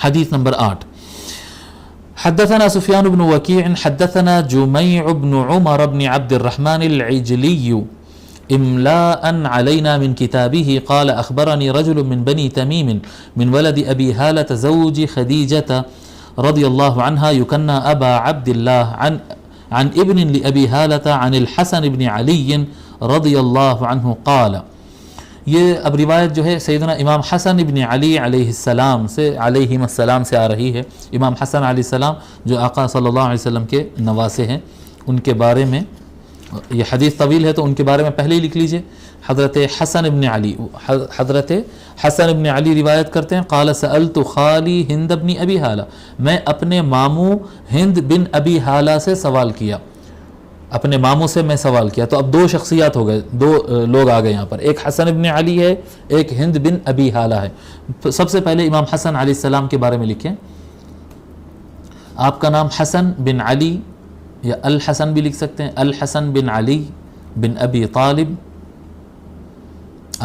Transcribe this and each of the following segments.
حدیث نمبر 8. حدثنا سفيان بن وكيع حدثنا جميع بن عمر بن عبد الرحمن العجلي إملاء علينا من كتابه قال أخبرني رجل من بني تميم من ولد أبي هالة زوج خديجة رضي الله عنها يكنى أبا عبد الله عن ابن لأبي هالة عن الحسن بن علي رضي الله عنه قال. یہ اب روایت جو ہے سیدنا امام حسن ابن علی علیہ السلام سے آ رہی ہے. امام حسن علیہ السلام جو آقا صلی اللہ علیہ وسلم کے نواسے ہیں، ان کے بارے میں یہ حدیث طویل ہے تو ان کے بارے میں پہلے ہی لکھ لیجئے. حضرت حسن ابن علی روایت کرتے ہیں قال سألت خالی ہند بن ابی حالہ، میں اپنے ماموں ہند بن ابی حالہ سے سوال کیا، اپنے ماموں سے میں سوال کیا. تو اب دو شخصیات ہو گئے، دو لوگ آ گئے یہاں پر، ایک حسن ابن علی ہے، ایک ہند بن ابی حالہ ہے. سب سے پہلے امام حسن علیہ السلام کے بارے میں لکھیں. آپ کا نام حسن بن علی یا الحسن بھی لکھ سکتے ہیں، الحسن بن علی بن ابی طالب.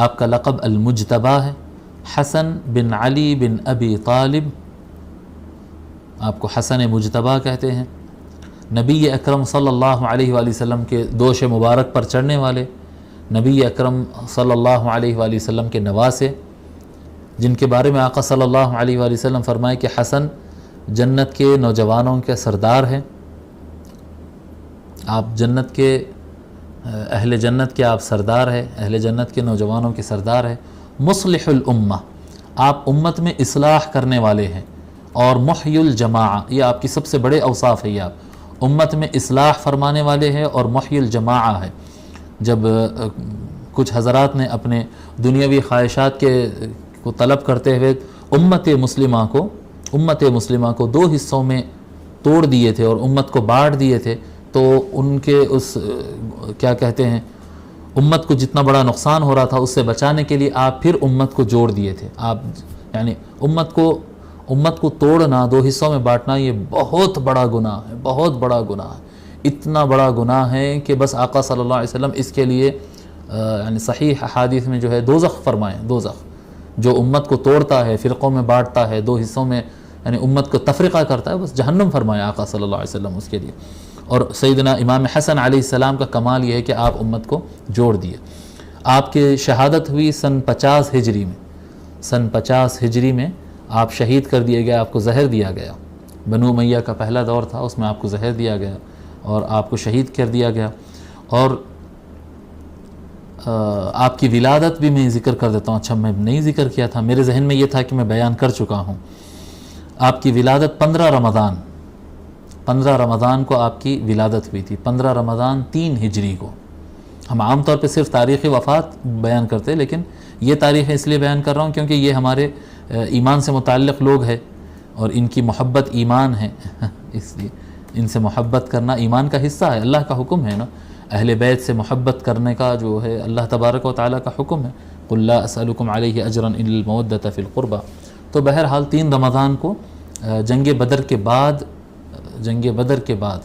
آپ کا لقب المجتبی ہے، حسن بن علی بن ابی طالب، آپ کو حسن مجتبی کہتے ہیں. نبی اکرم صلی اللہ علیہ وآلہ وسلم کے دوش مبارک پر چڑھنے والے، نبی اکرم صلی اللہ علیہ وآلہ وسلم کے نواسے، جن کے بارے میں آقا صلی اللہ علیہ وآلہ وسلم فرمائے کہ حسن جنت کے نوجوانوں کے سردار ہیں. آپ جنت کے اہل جنت کے آپ سردار ہیں، اہل جنت کے نوجوانوں کے سردار ہیں. مصلح الامہ، آپ امت میں اصلاح کرنے والے ہیں. اور محی الجماعہ، یہ آپ کی سب سے بڑے اوصاف ہے. یہ آپ امت میں اصلاح فرمانے والے ہیں اور محی الجماعہ ہے. جب کچھ حضرات نے اپنے دنیاوی خواہشات کو طلب کرتے ہوئے امت مسلمہ کو دو حصوں میں توڑ دیے تھے اور امت کو بانٹ دیے تھے، تو ان کے اس کیا کہتے ہیں امت کو جتنا بڑا نقصان ہو رہا تھا اس سے بچانے کے لیے آپ پھر امت کو جوڑ دیے تھے. آپ یعنی امت کو توڑنا، دو حصوں میں بانٹنا، یہ بہت بڑا گناہ ہے، بہت بڑا گناہ ہے. اتنا بڑا گناہ ہے کہ بس آقا صلی اللہ علیہ وسلم اس کے لیے یعنی صحیح احادیث میں جو ہے دوزخ فرمائیں. دوزخ جو امت کو توڑتا ہے، فرقوں میں بانٹتا ہے، دو حصوں میں یعنی امت کو تفرقہ کرتا ہے، بس جہنم فرمائے آقا صلی اللہ علیہ وسلم اس کے لیے. اور سیدنا امام حسن علیہ السلام کا کمال یہ ہے کہ آپ امت کو جوڑ دیے. آپ کی شہادت ہوئی سن 50 ہجری میں. سن 50 ہجری میں آپ شہید کر دیے گئے، آپ کو زہر دیا گیا. بنو امیہ کا پہلا دور تھا، اس میں آپ کو زہر دیا گیا اور آپ کو شہید کر دیا گیا. اور آپ کی ولادت بھی میں ذکر کر دیتا ہوں. اچھا میں نہیں ذکر کیا تھا، میرے ذہن میں یہ تھا کہ میں بیان کر چکا ہوں. آپ کی ولادت 15 رمضان کو آپ کی ولادت ہوئی تھی. 15 رمضان 3 ہجری کو. ہم عام طور پہ صرف تاریخ وفات بیان کرتے، لیکن یہ تاریخ اس لیے بیان کر رہا ہوں کیونکہ یہ ہمارے ایمان سے متعلق لوگ ہیں اور ان کی محبت ایمان ہے، اس لیے ان سے محبت کرنا ایمان کا حصہ ہے. اللہ کا حکم ہے نا، اہل بیت سے محبت کرنے کا جو ہے اللہ تبارک و تعالیٰ کا حکم ہے. قل لا اسألکم علیہ اجرا الا المودۃ فی القربى. تو بہرحال 3 رمضان کو جنگ بدر کے بعد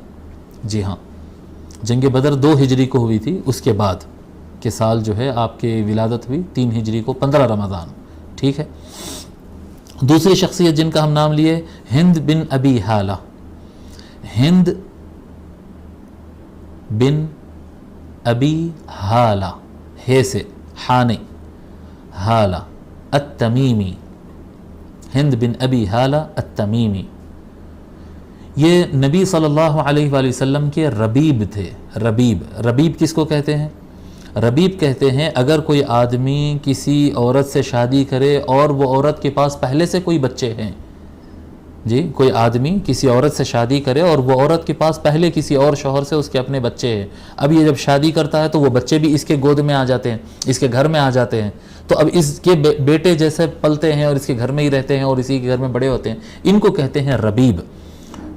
جی ہاں جنگ بدر 2 ہجری کو ہوئی تھی، اس کے بعد کے سال جو ہے آپ کی ولادت ہوئی 3 ہجری کو 15 رمضان. ٹھیک ہے. دوسری شخصیت جن کا ہم نام لیے ہند بن ابی حالہ. ہند بن ابی حالہ، ہے سے حانے حالہ التمیمی. ہند بن ابی حالہ التمیمی یہ نبی صلی اللہ علیہ وآلہ وسلم کے ربیب تھے. ربیب کس کو کہتے ہیں؟ ربیب کہتے ہیں اگر کوئی آدمی کسی عورت سے شادی کرے اور وہ عورت کے پاس پہلے سے کوئی بچے ہیں. جی کوئی آدمی کسی عورت سے شادی کرے اور وہ عورت کے پاس پہلے کسی اور شوہر سے اس کے اپنے بچے ہیں. اب یہ جب شادی کرتا ہے تو وہ بچے بھی اس کے گود میں آ جاتے ہیں، اس کے گھر میں آ جاتے ہیں. تو اب اس کے بیٹے جیسے پلتے ہیں اور اس کے گھر میں ہی رہتے ہیں اور اسی کے گھر میں بڑے ہوتے ہیں. ان کو کہتے ہیں ربیب.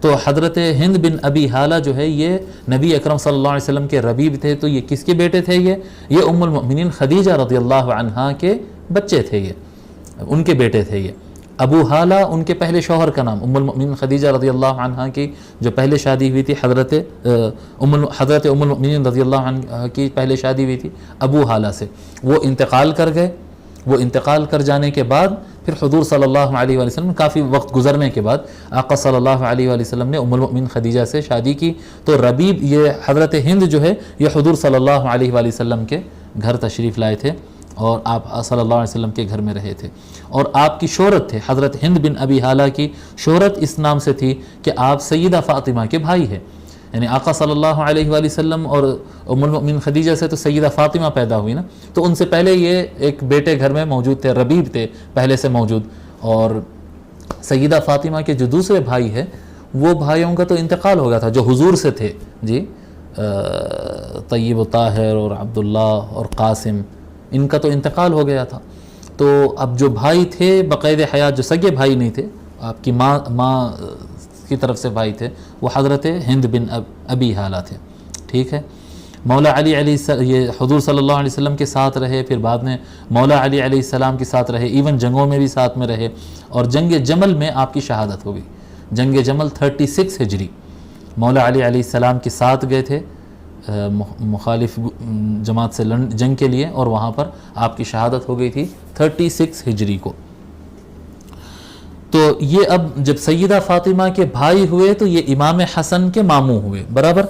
تو حضرت ہند بن ابی حالہ جو ہے یہ نبی اکرم صلی اللہ علیہ وسلم کے ربیب تھے. تو یہ کس کے بیٹے تھے؟ یہ ام المؤمنین خدیجہ رضی اللہ عنہا کے بچے تھے، یہ ان کے بیٹے تھے. یہ ابو حالہ ان کے پہلے شوہر کا نام. ام المؤمنین خدیجہ رضی اللہ عنہا کی جو پہلے شادی ہوئی تھی حضرت ام المؤمنین رضی اللہ عنہ کی پہلے شادی ہوئی تھی ابو حالہ سے. وہ انتقال کر گئے. وہ انتقال کر جانے کے بعد پھر حضور صلی اللہ علیہ وآلہ وسلم کافی وقت گزرنے کے بعد آقا صلی اللہ علیہ وآلہ وسلم نے ام المؤمنین خدیجہ سے شادی کی. تو ربیب یہ حضرت ہند جو ہے یہ حضور صلی اللہ علیہ وآلہ وسلم کے گھر تشریف لائے تھے اور آپ صلی اللہ علیہ وسلم کے گھر میں رہے تھے. اور آپ کی شہرت تھے حضرت ہند بن ابی حالہ کی شہرت اس نام سے تھی کہ آپ سیدہ فاطمہ کے بھائی ہیں. یعنی آقا صلی اللہ علیہ وآلہ وسلم اور ام المؤمنین خدیجہ سے تو سیدہ فاطمہ پیدا ہوئی نا, تو ان سے پہلے یہ ایک بیٹے گھر میں موجود تھے, ربیب تھے پہلے سے موجود. اور سیدہ فاطمہ کے جو دوسرے بھائی ہیں وہ بھائیوں کا تو انتقال ہو گیا تھا جو حضور سے تھے جی, طیب و طاہر اور عبداللہ اور قاسم, ان کا تو انتقال ہو گیا تھا. تو اب جو بھائی تھے بقید حیات, جو سگے بھائی نہیں تھے, آپ کی ماں کی طرف سے بھائی تھے, وہ حضرت ہند بن ابی حالہ تھے. ٹھیک ہے. مولا علی یہ حضور صلی اللہ علیہ وسلم کے ساتھ رہے, پھر بعد میں مولا علی علیہ السلام کے ساتھ رہے, ایون جنگوں میں بھی ساتھ میں رہے. اور جنگ جمل میں آپ کی شہادت ہو گئی. جنگ جمل 36 ہجری مولا علی علیہ السلام کے ساتھ گئے تھے مخالف جماعت سے جنگ کے لیے, اور وہاں پر آپ کی شہادت ہو گئی تھی 36 ہجری کو. تو یہ اب جب سیدہ فاطمہ کے بھائی ہوئے تو یہ امام حسن کے ماموں ہوئے برابر.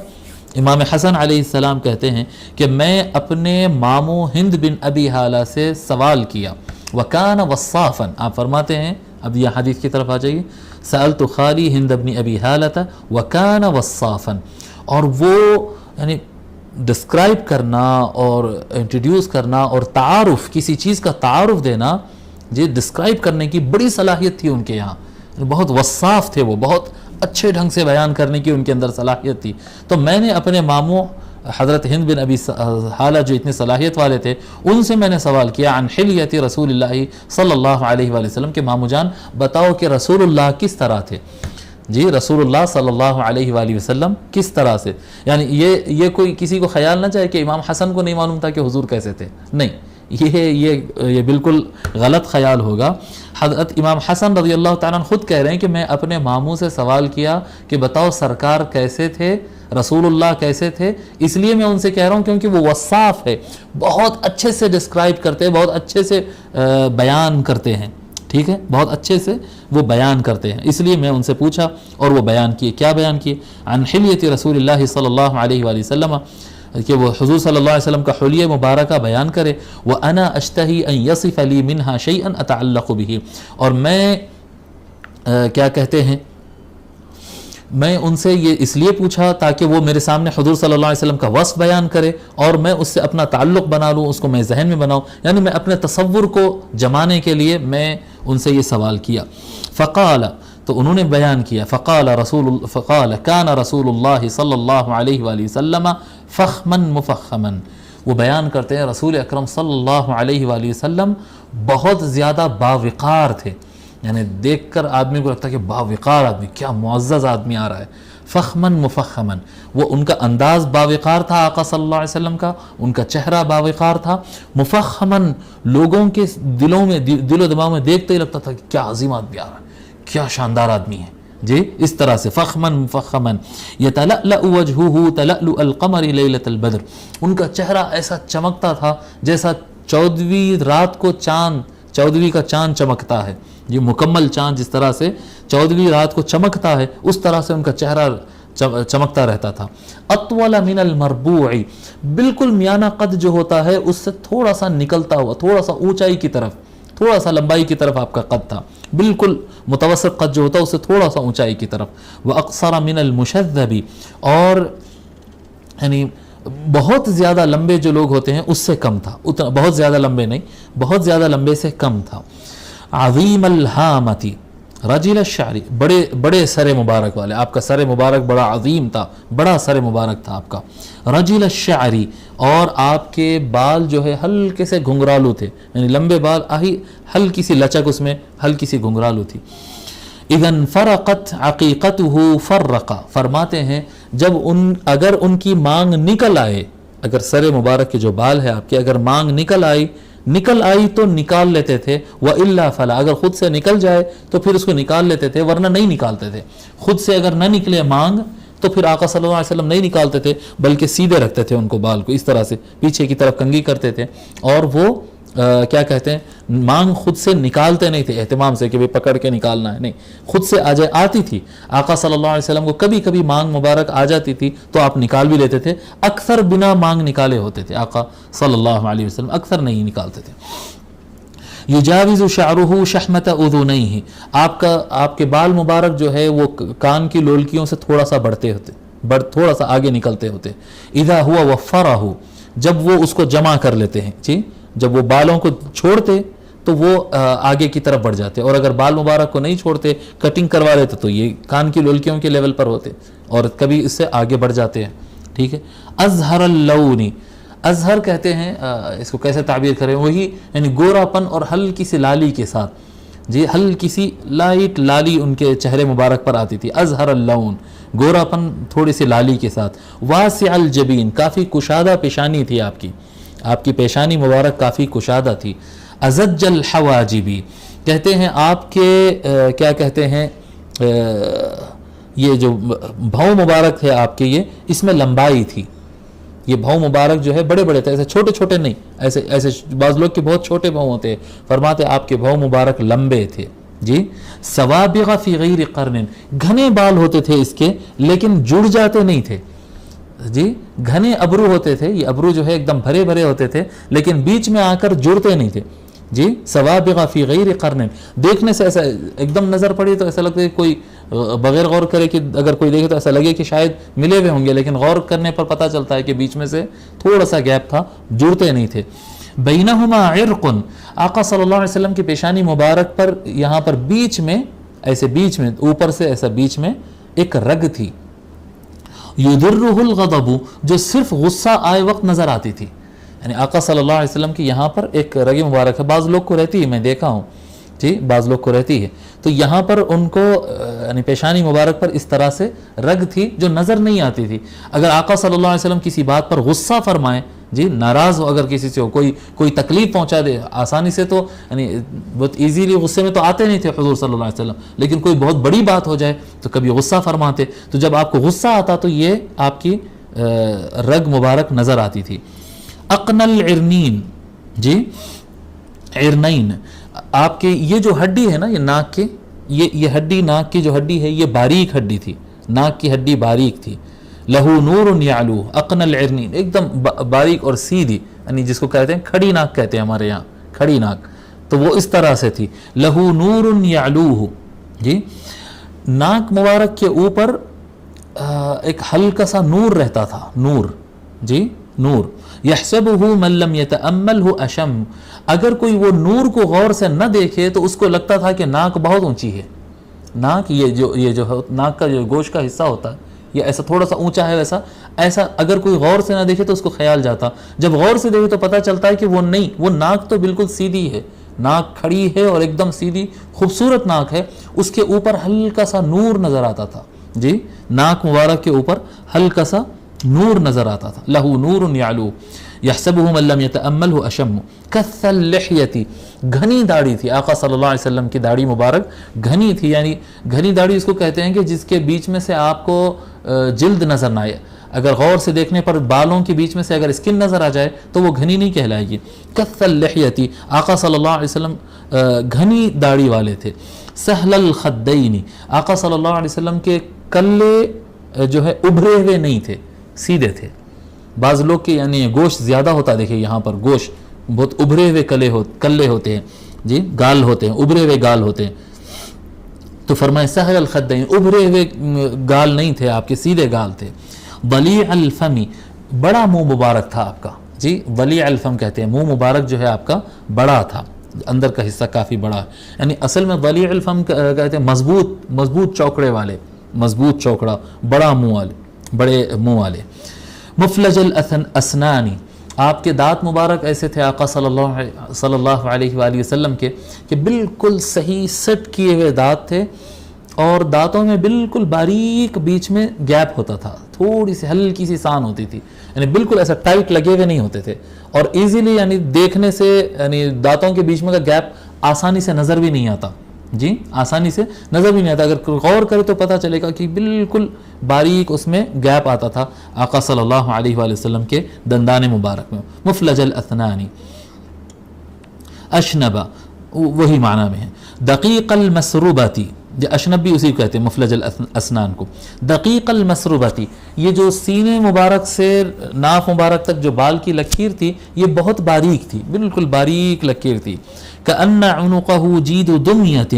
امام حسن علیہ السلام کہتے ہیں کہ میں اپنے ماموں ہند بن ابی حالہ سے سوال کیا, وَكَانَ وَصَّافًا, آپ فرماتے ہیں, اب یہ حدیث کی طرف آ جائیے, سألت خالی ہند بن ابی حالہ وَكَانَ وَصَّافًا. اور وہ یعنی ڈسکرائب کرنا اور انٹروڈیوس کرنا اور تعارف, کسی چیز کا تعارف دینا, یہ ڈسکرائب کرنے کی بڑی صلاحیت تھی ان کے یہاں. بہت وصاف تھے وہ, بہت اچھے ڈھنگ سے بیان کرنے کی ان کے اندر صلاحیت تھی. تو میں نے اپنے ماموں حضرت ہند بن ابی حالہ جو اتنی صلاحیت والے تھے ان سے میں نے سوال کیا, عن حلیت رسول اللہ صلی اللہ علیہ وآلہ وسلم, کہ ماموں جان بتاؤ کہ رسول اللہ کس طرح تھے. جی, رسول اللہ صلی اللہ علیہ وآلہ وسلم کس طرح سے. یعنی یہ کوئی کسی کو خیال نہ جائے کہ امام حسن کو نہیں معلوم تھا کہ حضور کیسے تھے, نہیں, یہ بالکل غلط خیال ہوگا. حضرت امام حسن رضی اللہ تعالیٰ عنہ خود کہہ رہے ہیں کہ میں اپنے ماموں سے سوال کیا کہ بتاؤ سرکار کیسے تھے, رسول اللہ کیسے تھے. اس لیے میں ان سے کہہ رہا ہوں کیونکہ وہ وصاف ہے, بہت اچھے سے ڈسکرائب کرتے ہیں, بہت اچھے سے بیان کرتے ہیں. ٹھیک ہے, بہت اچھے سے وہ بیان کرتے ہیں, اس لیے میں ان سے پوچھا اور وہ بیان کیے. کیا بیان کیے؟ عن حلیت رسول اللہ صلی اللہ علیہ وآلہ وسلم, کہ وہ حضور صلی اللہ علیہ وسلم کا حلیہ مبارکہ بیان کرے. وَأَنَا أَشْتَهِي أَن يَصِفَ لِي مِنْهَا شَيْئًا أَتَعَلَّقُ بِهِ, اور میں کیا کہتے ہیں, میں ان سے یہ اس لیے پوچھا تاکہ وہ میرے سامنے حضور صلی اللہ علیہ وسلم کا وصف بیان کرے اور میں اس سے اپنا تعلق بنا لوں, اس کو میں ذہن میں بناؤں. یعنی میں اپنے تصور کو جمانے کے لیے میں ان سے یہ سوال کیا. فقال, تو انہوں نے بیان کیا, فقال كان رسول اللہ صلی اللہ علیہ وآلہ وسلم فخما مفخما, وہ بیان کرتے ہیں رسول اکرم صلی اللہ علیہ وآلہ وسلم بہت زیادہ باوقار تھے. یعنی دیکھ کر آدمی کو لگتا ہے کہ باوقار آدمی, کیا معزز آدمی آ رہا ہے. فخما مفخما, وہ ان کا انداز باوقار تھا آقا صلی اللہ علیہ وسلم کا, ان کا چہرہ باوقار تھا. مفخما, لوگوں کے دلوں میں, دل و دماغ میں دیکھتے ہی لگتا تھا کہ کیا عظیم آدمی آ رہا ہے, کیا شاندار آدمی ہے. جی, اس طرح سے فخما مفخما. یتلألأ وجهه تلألؤ القمر لیلۃ البدر, ان کا چہرہ ایسا چمکتا تھا جیسا 14ویں رات کو چاند, 14ویں کا چاند چمکتا ہے. یہ مکمل چاند جس طرح سے 14ویں رات کو چمکتا ہے اس طرح سے ان کا چہرہ چمکتا رہتا تھا. اطول من المربوع, بالکل میانہ قد جو ہوتا ہے اس سے تھوڑا سا نکلتا ہوا, تھوڑا سا اونچائی کی طرف, تھوڑا سا لمبائی کی طرف آپ کا قد تھا, بالکل متوسط قد جو ہوتا ہے اس سے تھوڑا سا اونچائی کی طرف. واقصر من المشذب, اور یعنی بہت زیادہ لمبے جو لوگ ہوتے ہیں اس سے کم تھا, اتنا بہت زیادہ لمبے نہیں, بہت زیادہ لمبے سے کم تھا. عظیم الہامتی رجل الشعری, بڑے سر مبارک والے, آپ کا سر مبارک بڑا عظیم تھا, بڑا سر مبارک تھا آپ کا. رجل الشعری, اور آپ کے بال جو ہے ہلکے سے گھنگرالو تھے, یعنی لمبے بال, ہلکی سی لچک اس میں, ہلکی سی گھنگرالو تھی. اذن فرقت عقیقتہ فرقا, فرماتے ہیں جب اگر ان کی مانگ نکل آئے, اگر سر مبارک کے جو بال ہے آپ کے اگر مانگ نکل آئی تو نکال لیتے تھے. وَإِلَّا فَلَا, اگر خود سے نکل جائے تو پھر اس کو نکال لیتے تھے, ورنہ نہیں نکالتے تھے. خود سے اگر نہ نکلے مانگ تو پھر آقا صلی اللہ علیہ وسلم نہیں نکالتے تھے, بلکہ سیدھے رکھتے تھے ان کو, بال کو اس طرح سے پیچھے کی طرف کنگھی کرتے تھے اور وہ کیا کہتے ہیں مانگ خود سے نکالتے نہیں تھے اہتمام سے کہ بھئی پکڑ کے نکالنا ہے، نہیں، خود سے آتی تھی آقا صلی اللہ علیہ وسلم کو، کبھی کبھی مانگ مبارک آ جاتی تھی تو آپ نکال بھی لیتے تھے، اکثر بنا مانگ نکالے ہوتے تھے آقا صلی اللہ علیہ وسلم، اکثر نہیں نکالتے تھے۔ یجاوز شعرہ شحمت اذنیہ، آپ کے بال مبارک جو ہے وہ کان کی لولکیوں سے تھوڑا سا بڑھتے ہوتے، تھوڑا سا آگے نکلتے ہوتے، اذا ہوا وفرہ، جب وہ اس کو جمع کر لیتے ہیں، جی جب وہ بالوں کو چھوڑتے تو وہ آگے کی طرف بڑھ جاتے، اور اگر بال مبارک کو نہیں چھوڑتے کٹنگ کروا لیتے تو یہ کان کی لولکیوں کے لیول پر ہوتے اور کبھی اس سے آگے بڑھ جاتے ہیں، ٹھیک ہے۔ ازہر اللون، ازہر کہتے ہیں اس کو کیسے تعبیر کریں، وہی یعنی گورا پن اور ہلکی سی لالی کے ساتھ، جی ہلکی سی لائٹ لالی ان کے چہرے مبارک پر آتی تھی، ازہر اللون، گورا پن تھوڑی سی لالی کے ساتھ، واسع الجبین، کافی کشادہ پیشانی تھی آپ کی پیشانی مبارک کافی کشادہ تھی، ازج الحواجبی، کہتے ہیں آپ کے کیا کہتے ہیں یہ جو بھاؤں مبارک تھے آپ کے، یہ اس میں لمبائی تھی، یہ بھاؤں مبارک جو ہے بڑے بڑے تھے، ایسے چھوٹے چھوٹے نہیں، ایسے بعض لوگ کے بہت چھوٹے بھاؤں ہوتے ہیں، فرماتے آپ کے بھاؤں مبارک لمبے تھے، جی سوابغ فی غیر قرن، گھنے بال ہوتے تھے اس کے لیکن جڑ جاتے نہیں تھے، جی گھنے ابرو ہوتے تھے، یہ ابرو جو ہے ایک دم بھرے بھرے ہوتے تھے لیکن بیچ میں آ کر جڑتے نہیں تھے، جی سوابغ فی غیر قرن، دیکھنے سے ایسا ایک دم نظر پڑی تو ایسا لگتا ہے کوئی بغیر غور کرے کہ اگر کوئی دیکھے تو ایسا لگے کہ شاید ملے ہوئے ہوں گے، لیکن غور کرنے پر پتہ چلتا ہے کہ بیچ میں سے تھوڑا سا گیپ تھا، جڑتے نہیں تھے۔ بینہما عرق، آقا صلی اللہ علیہ وسلم کی پیشانی مبارک پر یہاں پر بیچ میں ایسے بیچ میں اوپر سے ایسا بیچ میں ایک رگ تھی، یدرہ الغضب، جو صرف غصہ آئے وقت نظر آتی تھی، یعنی آقا صلی اللہ علیہ وسلم کی یہاں پر ایک رگ مبارک ہے، بعض لوگ کو رہتی ہے، میں دیکھا ہوں، جی بعض لوگ کو رہتی ہے، تو یہاں پر ان کو یعنی پیشانی مبارک پر اس طرح سے رگ تھی جو نظر نہیں آتی تھی، اگر آقا صلی اللہ علیہ وسلم کسی بات پر غصہ فرمائیں، جی ناراض ہو اگر کسی سے ہو، کوئی تکلیف پہنچا دے آسانی سے، تو یعنی بہت ایزیلی غصے میں تو آتے نہیں تھے حضور صلی اللہ علیہ وسلم، لیکن کوئی بہت بڑی بات ہو جائے تو کبھی غصہ فرماتے، تو جب آپ کو غصہ آتا تو یہ آپ کی رگ مبارک نظر آتی تھی۔ اقن العرنین، جی عرنین، آپ کے یہ جو ہڈی ہے نا، یہ ناک کے یہ ہڈی، ناک کی جو ہڈی ہے یہ باریک ہڈی تھی، ناک کی ہڈی باریک تھی، لہو نور یعلو، اقن العرنین، ایک دم باریک اور سیدھی، یعنی جس کو کہتے ہیں کھڑی ناک کہتے ہیں ہمارے یہاں، کھڑی ناک، تو وہ اس طرح سے تھی، لہو نور یعلوہ، جی ناک مبارک کے اوپر ایک ہلکا سا نور رہتا تھا، نور، جی نور، یحسبہ من لم یتأملہ اشم، اگر کوئی وہ نور کو غور سے نہ دیکھے تو اس کو لگتا تھا کہ ناک بہت اونچی ہے، ناک یہ جو ناک کا جو گوشت کا حصہ ہوتا ہے یہ ایسا تھوڑا سا اونچا ہے، ایسا اگر کوئی غور سے نہ دیکھے تو اس کو خیال جاتا، جب غور سے دیکھے تو پتہ چلتا ہے کہ وہ نہیں، وہ ناک تو بالکل سیدھی ہے، ناک کھڑی ہے اور ایک دم سیدھی خوبصورت ناک ہے، اس کے اوپر ہلکا سا نور نظر آتا تھا، جی ناک مبارک کے اوپر ہلکا سا نور نظر آتا تھا، لہو نور یعلو یحسبہ من لم یتأملہ اشم، کث اللحیتی، گھنی داڑھی تھی، آقا صلی اللہ علیہ وسلم کی داڑھی مبارک گھنی تھی، یعنی گھنی داڑھی اس کو کہتے ہیں کہ جس کے بیچ میں سے آپ کو جلد نظر نہ آئے، اگر غور سے دیکھنے پر بالوں کے بیچ میں سے اگر اسکن نظر آ جائے تو وہ گھنی نہیں کہلائے گی، کث اللحیتی، آقا صلی اللہ علیہ وسلم گھنی داڑھی والے تھے، سہل الخدین، آقا صلی اللہ علیہ وسلم کے کلے جو ہے ابھرے ہوئے نہیں تھے، سیدھے تھے، بعض لوگ کے یعنی گوشت زیادہ ہوتا، دیکھیں یہاں پر گوشت بہت ابھرے ہوئے کلے ہوتے ہیں، جی گال ہوتے ہیں، ابھرے ہوئے گال ہوتے ہیں، تو فرمائے سہل الخدین، ابھرے ہوئے گال نہیں تھے آپ کے، سیدھے گال تھے، ضلیع الفم، بڑا منہ مبارک تھا آپ کا، جی ضلیع الفم کہتے ہیں، منہ مبارک جو ہے آپ کا بڑا تھا، اندر کا حصہ کافی بڑا، یعنی اصل میں ضلیع الفم کہتے ہیں مضبوط چوکڑے والے، مضبوط چوکڑا، بڑا منہ والے، بڑے منہ والے، مفلج الاسنان، آپ کے دانت مبارک ایسے تھے آقا صلی اللہ علیہ وآلہ وسلم کے کہ بالکل صحیح سیٹ کیے ہوئے دانت تھے، اور دانتوں میں بالکل باریک بیچ میں گیپ ہوتا تھا، تھوڑی سی ہلکی سی سان ہوتی تھی، یعنی بالکل ایسا ٹائٹ لگے ہوئے نہیں ہوتے تھے، اور ایزیلی یعنی دیکھنے سے یعنی دانتوں کے بیچ میں کا گیپ آسانی سے نظر بھی نہیں آتا، جی آسانی سے نظر بھی نہیں آتا، اگر غور کرے تو پتہ چلے گا کہ بالکل باریک اس میں گیپ آتا تھا آقا صلی اللہ علیہ وآلہ وسلم کے دندان مبارک میں، مفلج الاسنان، اشنبا وہی معنی میں ہے. دقیق المسروبتی، اشنب بھی اسی کو کہتے ہیں مفلج الاسنان کو. دقیق المسروبتی، یہ جو سینے مبارک سے ناف مبارک تک جو بال کی لکیر تھی یہ بہت باریک تھی، بالکل باریک لکیر تھی. کأن عنقہ جید دمیۃ،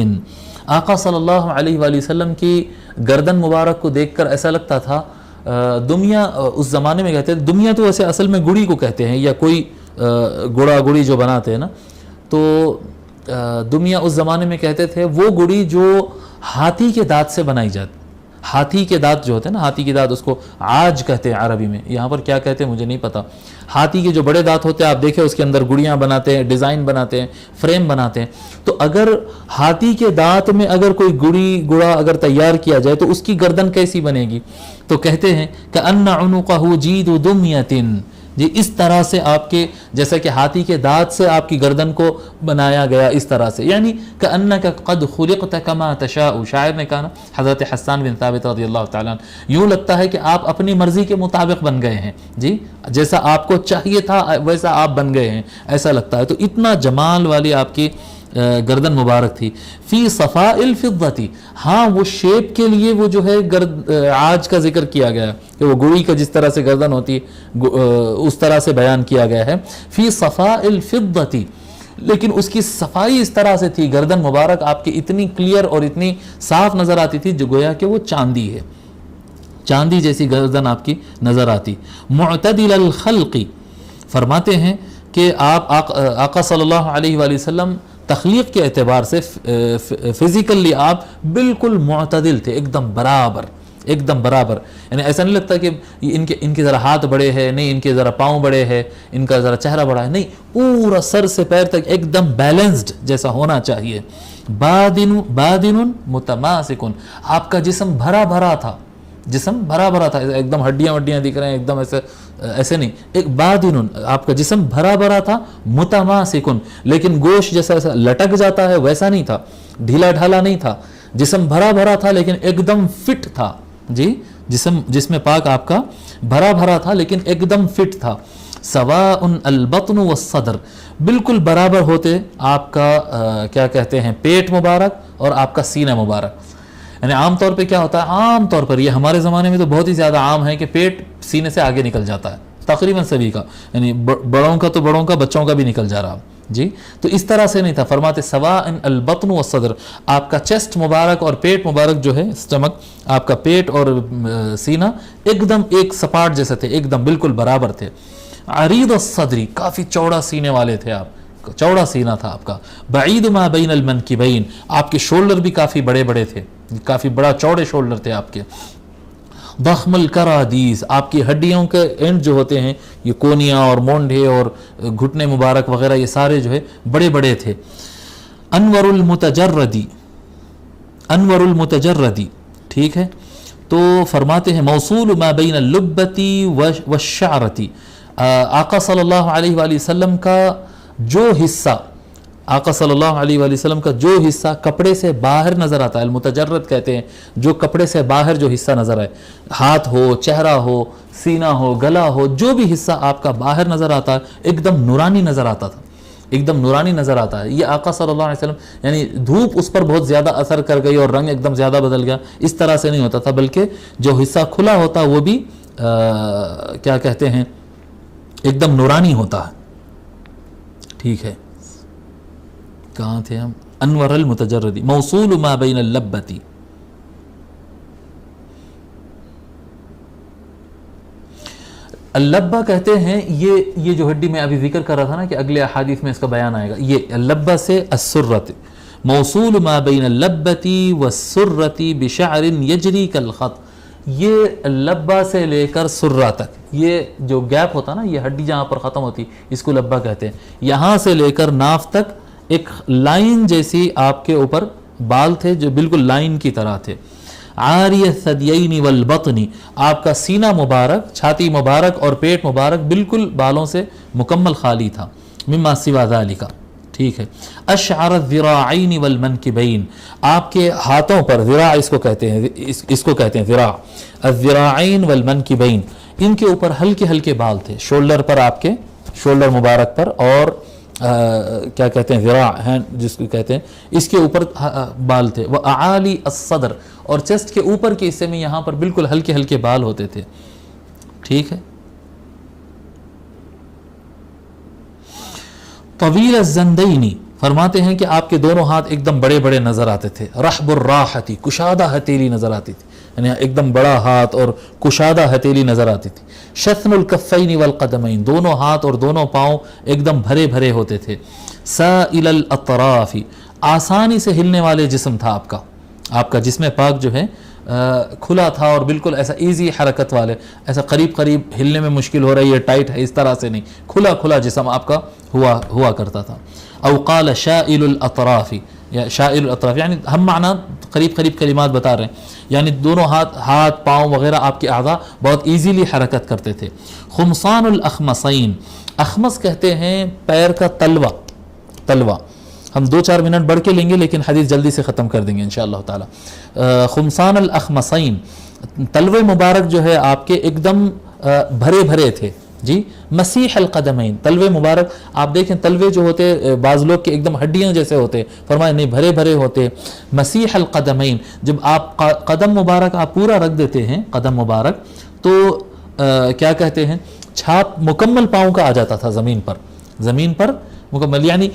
آقا صلی اللہ علیہ وآلہ وسلم کی گردن مبارک کو دیکھ کر ایسا لگتا تھا. دمیا اس زمانے میں کہتے ہیں، دمیا تو ویسے اصل میں گڑی کو کہتے ہیں، یا کوئی گڑا گڑی جو بناتے ہیں نا، تو دمیا اس زمانے میں کہتے تھے وہ گڑی جو ہاتھی کے دانت سے بنائی جاتی. ہاتھی کے دانت جو ہوتے ہیں نا، ہاتھی کے دانت، اس کو عاج کہتے ہیں عربی میں، یہاں پر کیا کہتے ہیں مجھے نہیں پتا. ہاتھی کے جو بڑے دانت ہوتے ہیں آپ دیکھیں، اس کے اندر گڑیاں بناتے ہیں، ڈیزائن بناتے ہیں، فریم بناتے ہیں. تو اگر ہاتھی کے دانت میں اگر کوئی گڑا اگر تیار کیا جائے تو اس کی گردن کیسی بنے گی؟ تو کہتے ہیں کأن عنقہ جید دمیۃ، جی اس طرح سے آپ کے، جیسا کہ ہاتھی کے دانت سے آپ کی گردن کو بنایا گیا اس طرح سے، یعنی کأنک قد خلقت کما تشاء. شاعر نے کہا نا، حضرت حسان بن ثابت رضی اللہ تعالیٰ عنہ، یوں لگتا ہے کہ آپ اپنی مرضی کے مطابق بن گئے ہیں، جی جیسا آپ کو چاہیے تھا ویسا آپ بن گئے ہیں، ایسا لگتا ہے. تو اتنا جمال والی آپ کی گردن مبارک تھی. فی صفاء الفضتی، ہاں وہ شیپ کے لیے وہ جو ہے عاج کا ذکر کیا گیا کہ وہ گوئی کا جس طرح سے گردن ہوتی اس طرح سے بیان کیا گیا ہے. فی صفاء الفضتی، لیکن اس کی صفائی اس طرح سے تھی، گردن مبارک آپ کی اتنی کلیئر اور اتنی صاف نظر آتی تھی جو گویا کہ وہ چاندی ہے، چاندی جیسی گردن آپ کی نظر آتی. معتدل الخلقی، فرماتے ہیں کہ آپ آقا صلی اللہ علیہ وآلہ وسلم تخلیق کے اعتبار سے فزیکلی آپ بالکل معتدل تھے، ایک دم برابر، ایک دم برابر. یعنی ایسا نہیں لگتا کہ ان کے ذرا ہاتھ بڑے ہیں، نہیں ان کے ذرا پاؤں بڑے ہیں، ان کا ذرا چہرہ بڑا ہے، نہیں، پورا سر سے پیر تک ایک دم بیلنسڈ جیسا ہونا چاہیے. بادن متماسکن، آپ کا جسم بھرا بھرا تھا، جسم بھرا بھرا تھا، ایک دم ہڈیاں وڈیاں دکھ رہے ہیں ایک دم ایسے نہیں، ایک بادن، آپ کا جسم بھرا بھرا تھا. متماسکن، لیکن گوشت جیسا ایسا لٹک جاتا ہے ویسا نہیں تھا، ڈھیلا ڈھالا نہیں تھا. جسم بھرا بھرا تھا لیکن ایک دم فٹ تھا، جی جسم پاک آپ کا بھرا بھرا تھا لیکن ایک دم فٹ تھا. سواء البطن والصدر، بالکل برابر ہوتے آپ کا کیا کہتے ہیں پیٹ مبارک اور آپ کا سینہ مبارک. یعنی عام طور پہ کیا ہوتا ہے، عام طور پر یہ ہمارے زمانے میں تو بہت ہی زیادہ عام ہے کہ پیٹ سینے سے آگے نکل جاتا ہے، تقریباً سبھی کا، یعنی بڑوں کا تو بڑوں کا، بچوں کا بھی نکل جا رہا، جی. تو اس طرح سے نہیں تھا. فرماتے سواء البطن والصدر، آپ کا چیسٹ مبارک اور پیٹ مبارک جو ہے، اسٹمک، آپ کا پیٹ اور سینہ ایک دم ایک سپاٹ جیسے تھے، ایک دم بالکل برابر تھے. عریض الصدری، کافی چوڑا سینے والے تھے آپ، چوڑا سینہ تھا آپ کا. بعید ما بین المنکبین، آپ کے شولڈر بھی کافی بڑے بڑے تھے، کافی بڑا چوڑے شولڈر تھے آپ کے. ضخم الکرادیس، آپ کی ہڈیوں کے اینڈ جو ہوتے ہیں، یہ کونیاں اور مونڈھے اور گھٹنے مبارک وغیرہ یہ سارے جو ہے بڑے بڑے تھے. انور المتجردی، انور المتجردی، ٹھیک ہے. تو فرماتے ہیں موصول ما بین اللبتی والشعرتی، آقا صلی اللہ علیہ وآلہ وسلم کا جو حصہ، آقا صلی اللہ علیہ وآلہ وسلم کا جو حصہ کپڑے سے باہر نظر آتا ہے، المتجرد کہتے ہیں جو کپڑے سے باہر جو حصہ نظر آئے، ہاتھ ہو، چہرہ ہو، سینہ ہو، گلا ہو، جو بھی حصہ آپ کا باہر نظر آتا ہے ایک دم نورانی نظر آتا تھا، ایک دم نورانی نظر آتا ہے. یہ آقا صلی اللہ علیہ وسلم، یعنی دھوپ اس پر بہت زیادہ اثر کر گئی اور رنگ ایک دم زیادہ بدل گیا، اس طرح سے نہیں ہوتا تھا، بلکہ جو حصہ کھلا ہوتا وہ بھی کیا کہتے ہیں ایک دم نورانی ہوتا ہے. ٹھیک ہے، کہاں تھے ہم؟ انور المتجردی موصول ما بین اللبتی. اللبہ کہتے ہیں یہ جو ہڈی میں ابھی ذکر کر رہا تھا نا کہ اگلے احادیث میں اس کا بیان آئے گا، یہ اللبہ سے السرت، موصول ما بین اللبتی والسرتی بشعر یجری کالخط، یہ لبہ سے لے کر سرہ تک، یہ جو گیپ ہوتا نا، یہ ہڈی جہاں پر ختم ہوتی اس کو لبہ کہتے ہیں. یہاں سے لے کر ناف تک ایک لائن جیسی آپ کے اوپر بال تھے جو بالکل لائن کی طرح تھے. عاری الثدیین والبطن، آپ کا سینہ مبارک، چھاتی مبارک اور پیٹ مبارک بالکل بالوں سے مکمل خالی تھا. مما سوا ذالک، ٹھیک ہے. اشعر الذراعین والمنکبین، آپ کے ہاتھوں پر، ذراع اس کو کہتے ہیں ذراع، الذراعین والمنکبین، ان کے اوپر ہلکے ہلکے بال تھے، شولڈر پر، آپ کے شولڈر مبارک پر اور کیا کہتے ہیں ذراع ہیں جس کو کہتے ہیں، اس کے اوپر بال تھے، وہ اعالی الصدر، اور چیسٹ کے اوپر کے حصے میں یہاں پر بالکل ہلکے ہلکے بال ہوتے تھے. ٹھیک ہے. طویل الزندینی، فرماتے ہیں کہ آپ کے دونوں ہاتھ ایک دم بڑے بڑے نظر آتے تھے. رحب الراحتی، کشادہ ہتھیلی نظر آتی تھی، یعنی ایک دم بڑا ہاتھ اور کشادہ ہتھیلی نظر آتی تھی. شثن الکفین والقدمین، دونوں ہاتھ اور دونوں پاؤں ایک دم بھرے بھرے ہوتے تھے. سائل الاطراف، آسانی سے ہلنے والے جسم تھا آپ کا جسم پاک جو ہے کھلا تھا اور بالکل ایسا ایزی حرکت والے، ایسا قریب قریب ہلنے میں مشکل ہو رہی ہے ٹائٹ ہے اس طرح سے نہیں، کھلا کھلا جسم آپ کا ہوا کرتا تھا. او قال شائل الاطراف، یا شائل الاطراف یعنی ہم معنی قریب قریب کلمات بتا رہے ہیں، یعنی دونوں ہاتھ پاؤں وغیرہ آپ کے اعضاء بہت ایزیلی حرکت کرتے تھے. خمصان الاخمصین، اخمص کہتے ہیں پیر کا تلوہ. ہم 2-4 منٹ بڑھ کے لیں گے لیکن حدیث جلدی سے ختم کر دیں گے انشاءاللہ تعالی. خمصان الاخمصین، تلوے مبارک جو ہے آپ کے ایک دم بھرے بھرے تھے. جی. مسیح القدمین، تلوے مبارک آپ دیکھیں، تلوے جو ہوتے بعض لوگ کے ایک دم ہڈیاں جیسے ہوتے، فرمایا نہیں بھرے بھرے ہوتے. مسیح القدمین، جب آپ قدم مبارک آپ پورا رکھ دیتے ہیں قدم مبارک تو کیا کہتے ہیں چھاپ مکمل پاؤں کا آ جاتا تھا زمین پر مکمل، یعنی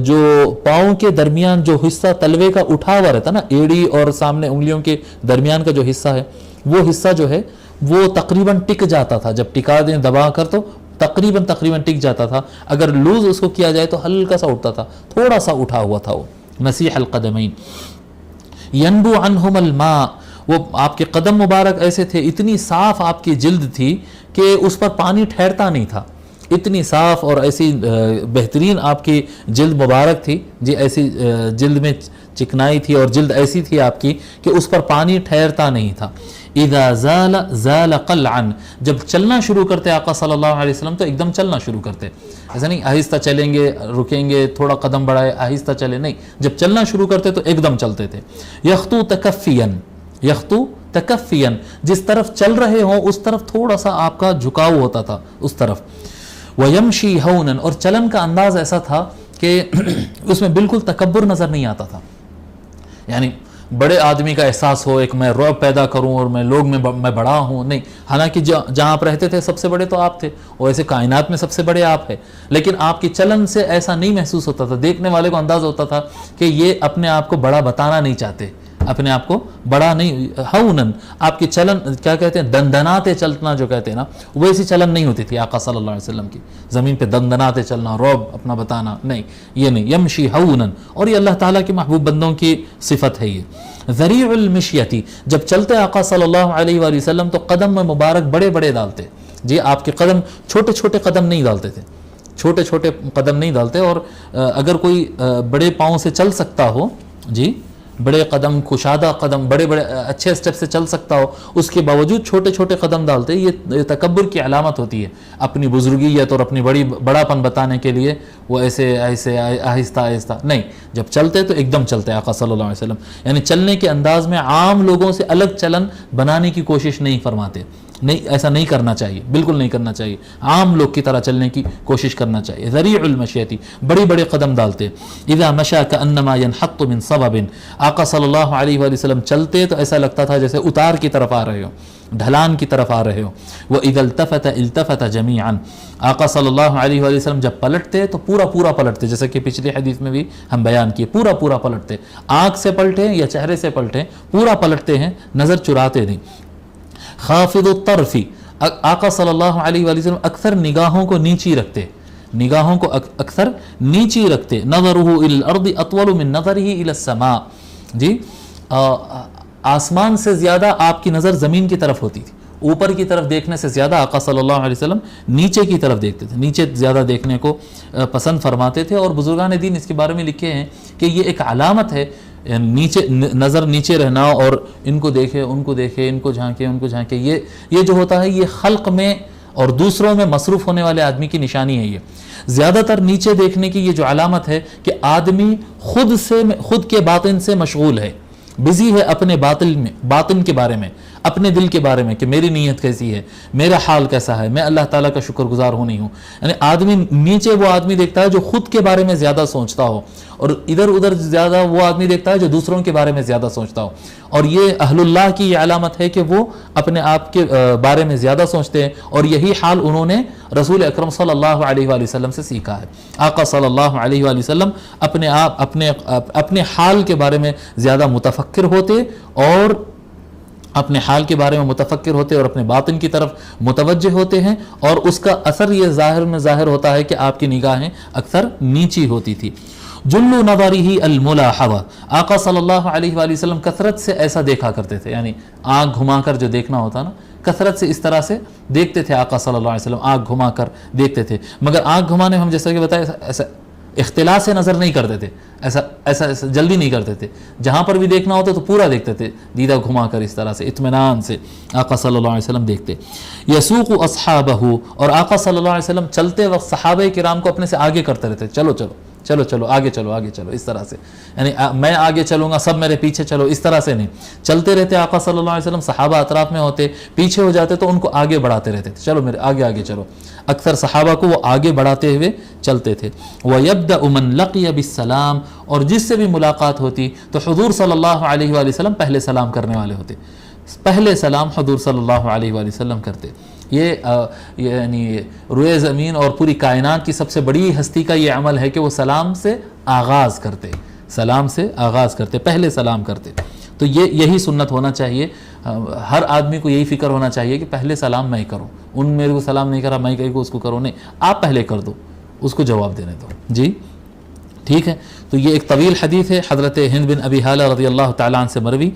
جو پاؤں کے درمیان جو حصہ تلوے کا اٹھا ہوا رہتا نا، ایڑی اور سامنے انگلیوں کے درمیان کا جو حصہ ہے، وہ حصہ جو ہے وہ تقریباً ٹک جاتا تھا. جب ٹکا دیں دبا کر تو تقریباً ٹک جاتا تھا. اگر لوز اس کو کیا جائے تو ہلکا سا اٹھتا تھا، تھوڑا سا اٹھا ہوا تھا وہ. مسیح القدمین. ینبو عنہم الماء، وہ آپ کے قدم مبارک ایسے تھے، اتنی صاف آپ کی جلد تھی کہ اس پر پانی ٹھہرتا نہیں تھا. اتنی صاف اور ایسی بہترین آپ کی جلد مبارک تھی. جی ایسی جلد میں چکنائی تھی اور جلد ایسی تھی آپ کی کہ اس پر پانی ٹھہرتا نہیں تھا. اذا زال قلعا، جب چلنا شروع کرتے آقا صلی اللہ علیہ وسلم تو ایک دم چلنا شروع کرتے، ایسا نہیں آہستہ چلیں گے رکیں گے تھوڑا قدم بڑھائے آہستہ چلے، نہیں، جب چلنا شروع کرتے تو ایک دم چلتے تھے. یخطو تکفین، جس طرف چل رہے ہوں اس طرف تھوڑا سا آپ کا جھکاؤ ہوتا تھا اس طرف. ویمشی ہونا، اور چلن کا انداز ایسا تھا کہ اس میں بالکل تکبر نظر نہیں آتا تھا، یعنی بڑے آدمی کا احساس ہو، ایک میں رعب پیدا کروں اور میں لوگ میں بڑا ہوں، نہیں. حالانکہ جہاں آپ رہتے تھے سب سے بڑے تو آپ تھے، اور ایسے کائنات میں سب سے بڑے آپ ہیں، لیکن آپ کی چلن سے ایسا نہیں محسوس ہوتا تھا. دیکھنے والے کو انداز ہوتا تھا کہ یہ اپنے آپ کو بڑا بتانا نہیں چاہتے، اپنے آپ کو بڑا نہیں. ہونن، آپ کی چلن کیا کہتے ہیں دندناتے چلنا جو کہتے ہیں نا، ویسی چلن نہیں ہوتی تھی آقا صلی اللہ علیہ وسلم کی. زمین پہ دندناتے چلنا، رعب اپنا بتانا، نہیں، یہ نہیں. یمشی ہونن، اور یہ اللہ تعالیٰ کے محبوب بندوں کی صفت ہے. یہ ذریع المشیتی، جب چلتے آقا صلی اللہ علیہ وآلہ وسلم تو قدم میں مبارک بڑے بڑے ڈالتے. جی آپ کے قدم چھوٹے چھوٹے قدم نہیں ڈالتے تھے، چھوٹے چھوٹے قدم نہیں ڈالتے. اور اگر کوئی بڑے پاؤں سے چل سکتا ہو، جی بڑے قدم، کشادہ قدم، بڑے بڑے اچھے سٹیپ سے چل سکتا ہو، اس کے باوجود چھوٹے چھوٹے قدم ڈالتے. یہ تکبر کی علامت ہوتی ہے. اپنی بزرگیت اور اپنی بڑاپن بتانے کے لیے وہ ایسے آہستہ نہیں، جب چلتے تو ایک دم چلتے آقا صلی اللہ علیہ وسلم. یعنی چلنے کے انداز میں عام لوگوں سے الگ چلن بنانے کی کوشش نہیں فرماتے. نہیں، ایسا نہیں کرنا چاہیے، بالکل نہیں کرنا چاہیے. عام لوگ کی طرح چلنے کی کوشش کرنا چاہیے. ذریع المشیتی، بڑے بڑے قدم ڈالتے. اذا مشى كانما ينحط من صبب، آقا صلی اللہ علیہ وآلہ وسلم چلتے تو ایسا لگتا تھا جیسے اتار کی طرف آ رہے ہو، ڈھلان کی طرف آ رہے ہو. واذا التفت جميعا، آقا صلی اللہ علیہ وآلہ وسلم جب پلٹتے تو پورا پلٹتے، جیسے کہ پچھلی حدیث میں بھی ہم بیان کیے، پورا پلٹتے. آنکھ سے پلٹیں یا چہرے سے پلٹیں، پورا پلٹتے ہیں، نظر چراتے نہیں. خافض الطرف، آقا صلی اللہ علیہ وآلہ وسلم اکثر نگاہوں کو نیچی رکھتے، نگاہوں کو اکثر نیچی رکھتے. نظرہ الی الارض اطول من نظرہ الی السماء، جی آسمان سے زیادہ آپ کی نظر زمین کی طرف ہوتی تھی. اوپر کی طرف دیکھنے سے زیادہ آقا صلی اللہ علیہ وسلم نیچے کی طرف دیکھتے تھے، نیچے زیادہ دیکھنے کو پسند فرماتے تھے. اور بزرگان دین اس کے بارے میں لکھے ہیں کہ یہ ایک علامت ہے، نیچے نظر نیچے رہنا، اور ان کو دیکھے ان کو دیکھے، ان کو جھانکے، یہ جو ہوتا ہے یہ خلق میں اور دوسروں میں مصروف ہونے والے آدمی کی نشانی ہے. یہ زیادہ تر نیچے دیکھنے کی یہ جو علامت ہے کہ آدمی خود کے باطن سے مشغول ہے، بزی ہے اپنے باطن کے بارے میں، اپنے دل کے بارے میں کہ میری نیت کیسی ہے، میرا حال کیسا ہے، میں اللہ تعالیٰ کا شکر گزار ہوں نہیں ہوں. یعنی آدمی نیچے وہ آدمی دیکھتا ہے جو خود کے بارے میں زیادہ سوچتا ہو، اور ادھر ادھر زیادہ وہ آدمی دیکھتا ہے جو دوسروں کے بارے میں زیادہ سوچتا ہو. اور یہ اہل اللہ کی یہ علامت ہے کہ وہ اپنے آپ کے بارے میں زیادہ سوچتے ہیں، اور یہی حال انہوں نے رسول اکرم صلی اللہ علیہ وآلہ وسلم سے سیکھا ہے. آقا صلی اللہ علیہ وآلہ وسلم اپنے حال کے بارے میں زیادہ متفکر ہوتے، اور اپنے حال کے بارے میں متفکر ہوتے اور اپنے باطن کی طرف متوجہ ہوتے ہیں، اور اس کا اثر یہ ظاہر ہوتا ہے کہ آپ کی نگاہیں اکثر نیچی ہوتی تھی. جلو نظرہ الملاحظہ، آقا صلی اللہ علیہ وآلہ وسلم کثرت سے ایسا دیکھا کرتے تھے، یعنی آنکھ گھما کر جو دیکھنا ہوتا نا، کثرت سے اس طرح سے دیکھتے تھے آقا صلی اللہ علیہ وسلم، آنکھ گھما کر دیکھتے تھے. مگر آنکھ گھمانے ہم جیسا کہ بتائے ایسا اختلاس سے نظر نہیں کرتے تھے، ایسا جلدی نہیں کرتے تھے. جہاں پر بھی دیکھنا ہوتا تو پورا دیکھتے تھے، دیدہ گھما کر اس طرح سے اطمینان سے آقا صلی اللہ علیہ وسلم دیکھتے. یسوق اصحابہ، اور آقا صلی اللہ علیہ وسلم چلتے وقت صحابہ کرام کو اپنے سے آگے کرتے رہتے، چلو چلو چلو چلو آگے چلو آگے چلو، اس طرح سے. یعنی میں آگے چلوں گا، سب میرے پیچھے چلو، اس طرح سے نہیں. چلتے رہتے آقا صلی اللہ علیہ وسلم، صحابہ اطراف میں ہوتے، پیچھے ہو جاتے تو ان کو آگے بڑھاتے رہتے تھے، چلو میرے آگے آگے چلو. اکثر صحابہ کو وہ آگے بڑھاتے ہوئے چلتے تھے. وَيَبْدَأُ مَنْ لَقِيَ بِالسَّلَامِ، اور جس سے بھی ملاقات ہوتی تو حضور صلی اللہ علیہ وآلہ وسلم پہلے سلام کرنے والے ہوتے، پہلے سلام حضور صلی اللہ علیہ وآلہ وسلم کرتے. یہ یعنی روئے زمین اور پوری کائنات کی سب سے بڑی ہستی کا یہ عمل ہے کہ وہ سلام سے آغاز کرتے، سلام سے آغاز کرتے، پہلے سلام کرتے. تو یہی سنت ہونا چاہیے، ہر آدمی کو یہی فکر ہونا چاہیے کہ پہلے سلام میں کروں، ان میرے کو سلام نہیں کرا میں کہیں کو اس کو کروں، نہیں، آپ پہلے کر دو، اس کو جواب دینے دو. جی ٹھیک ہے. تو یہ ایک طویل حدیث ہے، حضرت ہند بن ابی حالہ رضی اللہ تعالیٰ عنہ سے مروی.